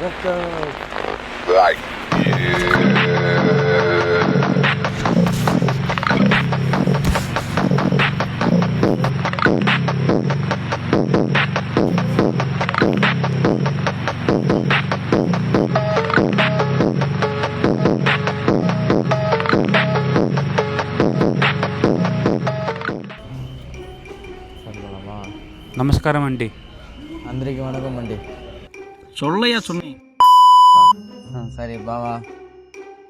Let's go. Like, నమస్కారం అండి. అందరికీ వణకం అండి. சொல்லையா சொன்னேன். சரி பாவா,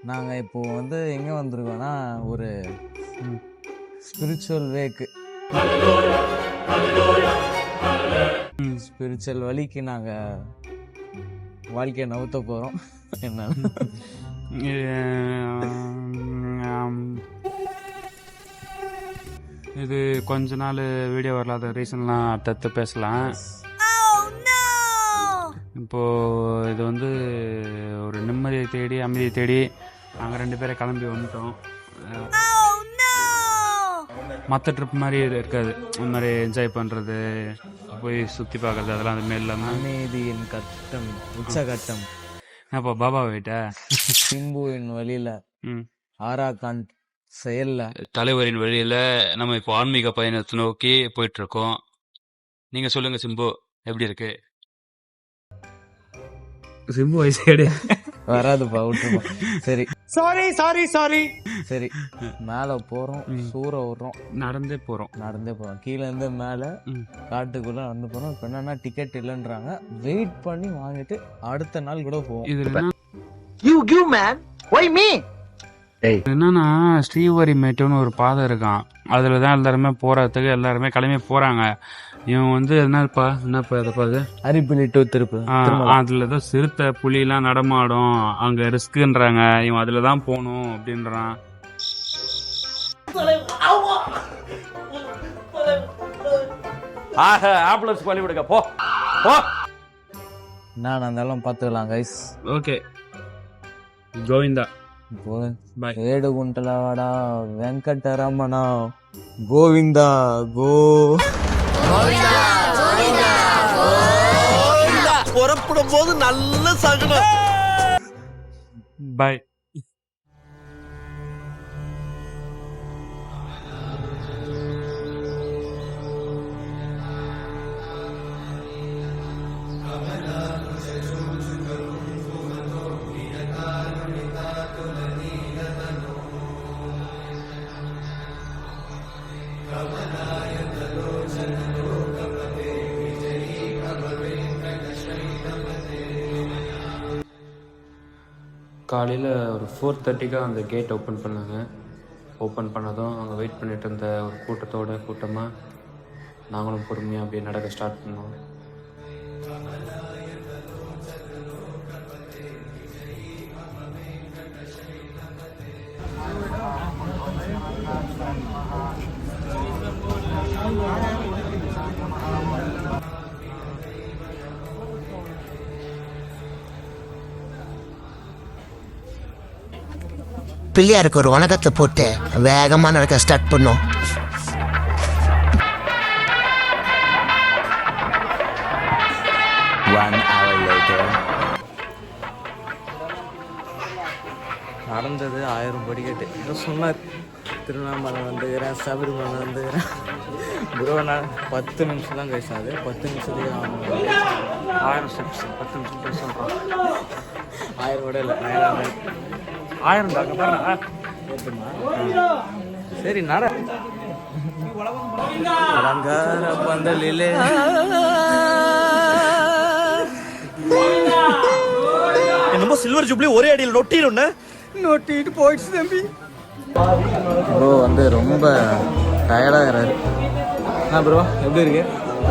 நாங்கள் இப்போது எங்கே வந்திருக்கோன்னா ஒரு ஸ்பிரிச்சுவல் வேக்கு, ஸ்பிரிச்சுவல் வழிக்கு நாங்கள் வாழ்க்கையை நவுத்த போகிறோம். என்ன இது கொஞ்ச நாள் வீடியோ வரலாத ரீசன்லாம் அடுத்தடுத்து பேசலாம். இப்போது இது வந்து ஒரு நிம்மதியை தேடி அமைதியை தேடி நாங்கள் 2 பேரை கிளம்பி வந்துட்டோம். மற்ற ட்ரிப் மாதிரி இருக்காது. இந்த மாதிரி என்ஜாய் பண்ணுறது, போய் சுற்றி பார்க்குறது, அதெல்லாம் அது மாரி இல்லாமல் அமைதியின் கட்டம், உச்சகட்டம். அப்போ பாபா போயிட்ட சிம்புவின் வழியில் ஆராகான் செயல்ல தலைவரின் வழியில் நம்ம இப்போ ஆன்மீக பயணத்தை நோக்கி போயிட்டு இருக்கோம். நீங்கள் சொல்லுங்கள் சிம்பு, எப்படி இருக்கு? சிம்பு வயசு வராதுப்பா, விட்டுருப்போம். சரி சாரி சாரி சாரி சரி, மேலே போகிறோம், சூற விடுறோம், நடந்தே போகிறோம். கீழே இருந்து மேலே காட்டுக்குள்ளே நடந்து போகிறோம். இப்போ என்னன்னா டிக்கெட் இல்லைன்றாங்க, வெயிட் பண்ணி வாங்கிட்டு அடுத்த நாள் கூட போவோம். இது என்னன்னா ஸ்ரீவரிமேட்டுன்னு ஒரு பாதை இருக்கான், அதில் தான் எல்லாருமே போகிறதுக்கு எல்லாருமே கிளம்பி போகிறாங்க. இவன் வந்து என்னப்பா அதை பாது அரிப்பிலி டு திருப்பு, அதில் தான் சிறுத்தை புலிலாம் நடமாடும், அங்கே ரிஸ்க்குன்றாங்க. இவன் அதில் தான் போகணும் அப்படின்றான். ஆம்புலன்ஸ் பழி விடுங்க, போ போ. நான் அதெல்லாம் பார்த்துக்கலாம் கைஸ். ஓகே கோவிந்தா, ఏడుగుంటలవాడ వెంకటరమణ గోవింద గో புறப்படும் போது நல்ல சகுனம். பாய். காலையில் ஒரு 4:30க்கு அந்த கேட் ஓப்பன் பண்ணாங்க. ஓப்பன் பண்ணதும் அங்கே வெயிட் பண்ணிட்டு இருந்த ஒரு கூட்டமாக நாங்களும் பொறுமையாக அப்படியே நடக்க ஸ்டார்ட் பண்ணோம். பிள்ளையாருக்கு ஒரு வணக்கத்தை போட்டு வேகமாக நடக்க ஸ்டார்ட் பண்ணோம். நடந்தது 1000 படிக்கட்டு. ஏதோ சொன்னார், திருவண்ணாமலை வந்துக்கிறேன், சபரிமலை வந்துக்கிறேன். ப்ரோ நான் 10 நிமிஷம் தான் பேசினது, 10 நிமிஷத்துக்கு 1000 ஸ்டெப்ஸ் 10 நிமிஷம் பேச சொல்கிறோம். 1000 கூட இல்லை, 1000 சரி நட. அலங்கார பந்தலிலே என்னமோ சில்வர் ஜூப்ளி ஒரே அடியில் நொட்டிட்டு போயிடுச்சு தம்பி. ப்ரோ வந்து ரொம்ப டயர்டாகிறாரு. ப்ரோ எப்படி இருக்கு?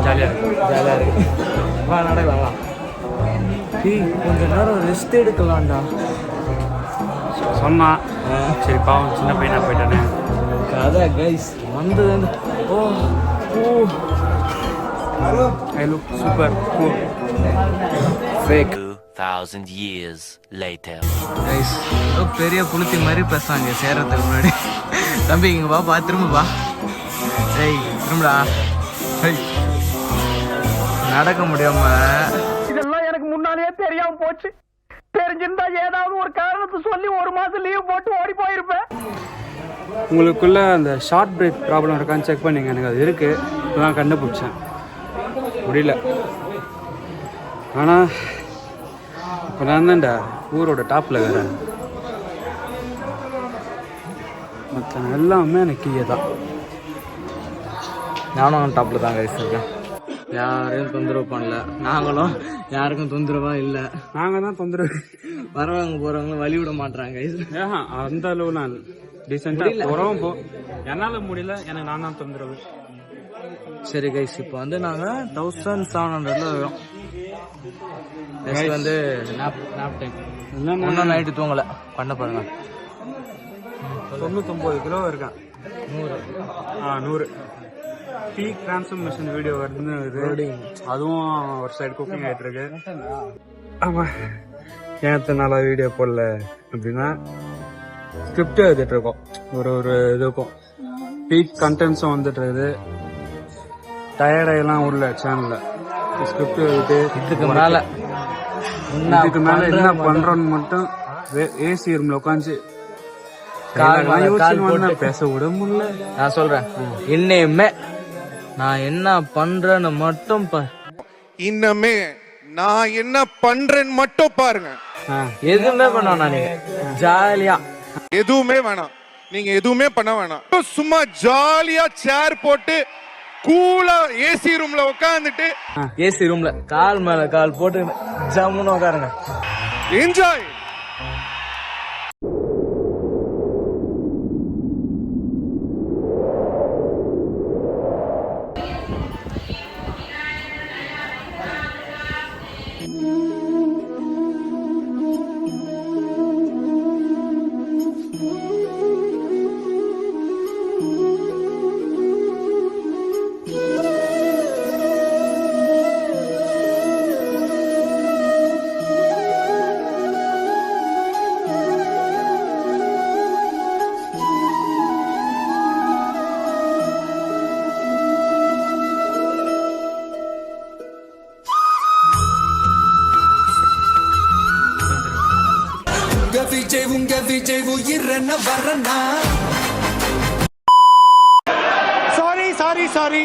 ஜாலியாக இருக்கு. வா நடக்கலாம். கொஞ்ச நேரம் ரெஸ்ட் எடுக்கலாம்டா சொன்னான். சரி பாவம், சின்ன பையனா போயிட்டானே. கதை கைஸ் வந்து ஓ ஓ hello super cool fake. 2000 years later. Guys ஏதோ பெரிய புளுத்தி மாதிரி பேசுவாங்க சேரத்துக்கு முன்னாடி. தம்பி இங்கே வா, திரும்ப வா. ஏய் திரும்படா. நடக்க முடியாம இதெல்லாம் எனக்கு முன்னாலே தெரியாம போச்சு. தெரிஞ்சிருந்தா ஏதாவது ஒரு காரணத்தை சொல்லி 1 மாசம் லீவ் போட்டு ஓடி போயிருப்பேன். உங்களுக்குள்ள அந்த ஷார்ட் பிரேக் ப்ராப்ளம் இருக்கான்னு செக் பண்ணிங்க. எனக்கு அது இருக்குது, இப்போதான் கண்டுபிடிச்சேன். முடியல. ஆனால் இப்போ நான் தான்டா ஊரோட டாப்பில் வேறேன். மற்ற எல்லாமே எனக்கு கீழே தான். நானும் டாப்பில் தான் கைஸ் இருக்கேன். யாரையும் தொந்தரவு பண்ணல, நாங்களும் யாருக்கும் தொந்தரவா இல்லை. நாங்கள் தான் தொந்தரவு. வரவங்க போகிறவங்களும் வழி விட மாட்டுறாங்க கைஸ். அந்த அளவு நான் டீசெண்டாக போகிறோம். என்னால் முடியல, எனக்கு நான் தான் தொந்தரவு. சரி கைஸ், இப்போ வந்து நாங்கள் 1700 வரோம். நெக்ஸ்ட் வந்து நாப் டைம். இன்னும் நைட்டு தூங்கலை, பண்ண பாருங்க. 99 கிலோ இருக்கேன். 100 பீக் டிரான்ஸ்ஃபர்மேஷன் வீடியோ வருதுன்னு, அதுவும் ஒரு சைடு குக்கிங் ஆகிட்டு இருக்கு. ஆமாம், ஏன் நாளாக வீடியோ போடல அப்படின்னா ஸ்கிரிப்ட் எழுதிட்டு இருக்கோம். ஒரு இதுக்கும் பீக் கண்டென்ட்ஸும் வந்துட்டு இருக்குது. டயர்டாயெல்லாம் உள்ள சேனலில் ஸ்கிரிப்ட் எழுதிட்டு இதுக்கு மேலே என்ன பண்ணுறோன்னு மட்டும் ஏசி ரூமில் உட்காந்து பேச விட முடியல. நான் சொல்றேன், இன்னையுமே நான் என்ன பண்றேன்னு மட்டும் இன்னமே நான் என்ன பண்றேன்னு மட்டும் பாருங்க. எதுவுமே பண்ணா நீங்க ஜாலியா எதுவுமே வேணாம், நீங்க எதுவுமே பண்ண வேணாம். சும்மா ஜாலியா சேர் போட்டு கூலா ஏசி ரூம்ல உட்காந்துட்டு, ஏசி ரூம்ல கால் மேல கால் போட்டு ஜம்முன்னு உட்காருங்க. என்ஜாய். உங்க விஜய் உயிரன வரனா. சாரி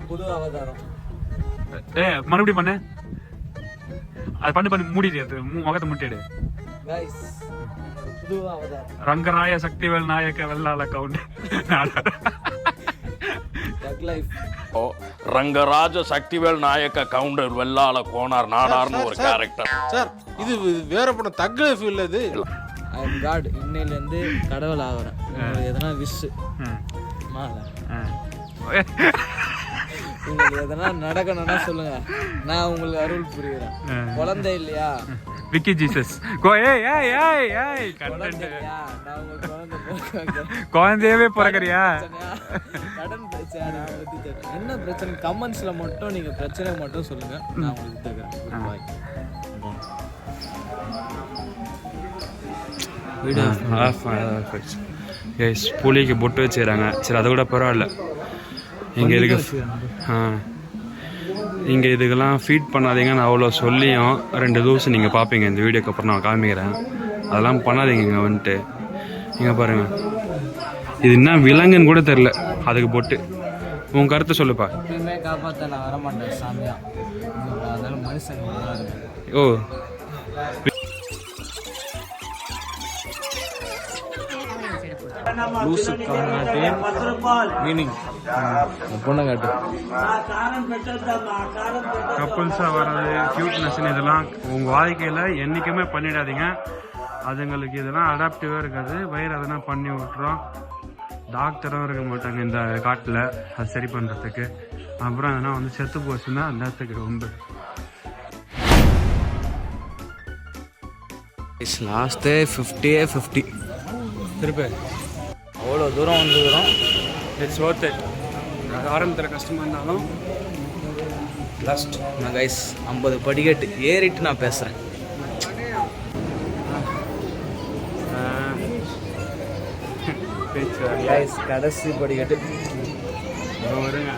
புது அவதாரம். மறுபடியும் பண்ணு. அது பண்ணி மூடிடு, முகத்தை முட்டிடு. புது அவதாரம். ரங்கராய சக்திவேல் நாயக்க வெள்ளாள கவுண்ட். ரங்கராஜ சக்திவேல் நாயக்க கவுண்டர் வெள்ளாள கோனார் நாடார்னு ஒரு கேரக்டர். சார், இது வேற படம் தக் லைஃப் இல்ல. இது ஐ அம் காட். இன்னையில இருந்து கடவுள் ஆகுறேன். எதனா விஷ் மாலை உங்களுக்கு எதனா நடக்கணும்னா சொல்லுங்க, நான் உங்களுக்கு அருள் புரியுறேன். குழந்தை இல்லையா, விக்கி ஜீசஸ். குழந்தையவே பிறக்கறியா? கடன் பிரச்சனை என்ன பிரச்சனை கமெண்ட்ஸ்ல மட்டும் நீங்க பிரச்சனை மட்டும் சொல்லுங்க, நான் உங்களுக்கு தருகிறேன். புலிக்கு பொட்டு வச்சுக்கிறாங்க. சரி, அதை கூட பரவாயில்ல. இங்கே இதுக்கெல்லாம் ஃபீட் பண்ணாதீங்கன்னு அவ்வளோ சொல்லியும் 2 தூசு நீங்கள் பார்ப்பீங்க இந்த வீடியோக்கு அப்புறம் நான் காமிக்கிறேன். அதெல்லாம் பண்ணாதீங்க. இங்கே வந்துட்டு இங்கே பாருங்கள், இது என்ன விலங்குன்னு கூட தெரில, அதுக்கு போட்டு. உன் கருத்தை சொல்லுப்பா. எப்பயுமே காப்பாற்ற நான் வரமாட்டேன் சாமியா, அதனால மனுஷங்க. ஓ, மீனிங் பொண்ணை காட்டு. கப்புள்ஸாக வர்றது, க்யூட்னஸ்ன்னு இதெல்லாம் உங்கள் வாழ்க்கையில் என்றைக்குமே பண்ணிடாதீங்க. அதுங்களுக்கு இதெல்லாம் அடாப்டிவாக இருக்காது. வயிறு அதெல்லாம் பண்ணி விட்டுரும். டாக்டரும் இருக்க மாட்டாங்க இந்த காட்டில் அது சரி பண்ணுறதுக்கு. அப்புறம் அதெல்லாம் வந்து செத்து போச்சுன்னா அந்த இடத்துக்கு ரொம்ப லாஸ்ட்டு 50 திருப்பி அவ்வளோ தூரம் வந்துக்கிறோம். It's worth it. ஆரம்பத்தில் கஷ்டமாக இருந்தாலும் லாஸ்ட். நான் கைஸ் 50 படிக்கட்டு ஏறிட்டு நான் பேசுகிறேன். பேச்சு கைஸ் கடைசி படிக்கட்டு வருங்க.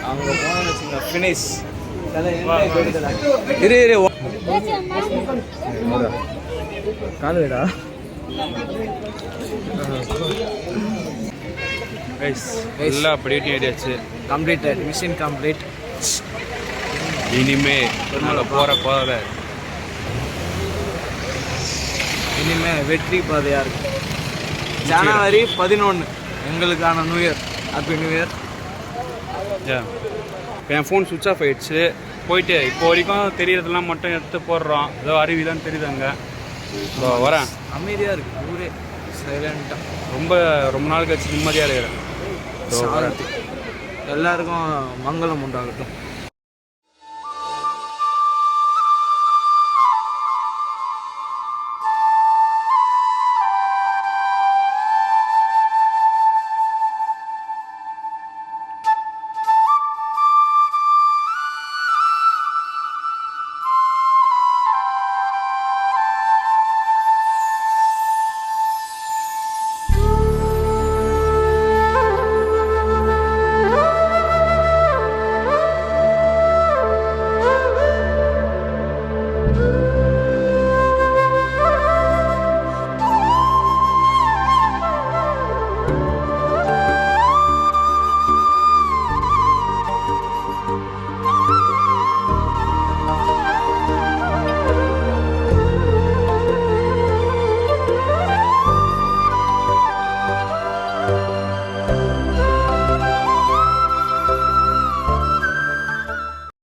அவங்க போன வச்சுங்க ஃபினிஷ் இரு இரு கால் விடா எல்லாம் படிக்கட்டு ஏறியாச்சு. Completed machine complete. இனிமே போற இனிமே வெற்றி பாதையா இருக்கு. ஜனவரி 11 எங்களுக்கான new year. Happy new year. என் ஃபோன் சுவிட்ச் ஆஃப் ஆயிடுச்சு. போயிட்டு இப்போ வரைக்கும் தெரியறதெல்லாம் மட்டும் எடுத்து போடுறோம். ஏதோ அருவிதான் தெரியுது அங்கே. வரேன். அமைதியாக இருக்கு ஊரே சைலண்டாக. ரொம்ப நாள் கழிச்சு நிம்மதியாக இருக்கிறேன். எல்லாருக்கும் மங்களம் உண்டாகட்டும்.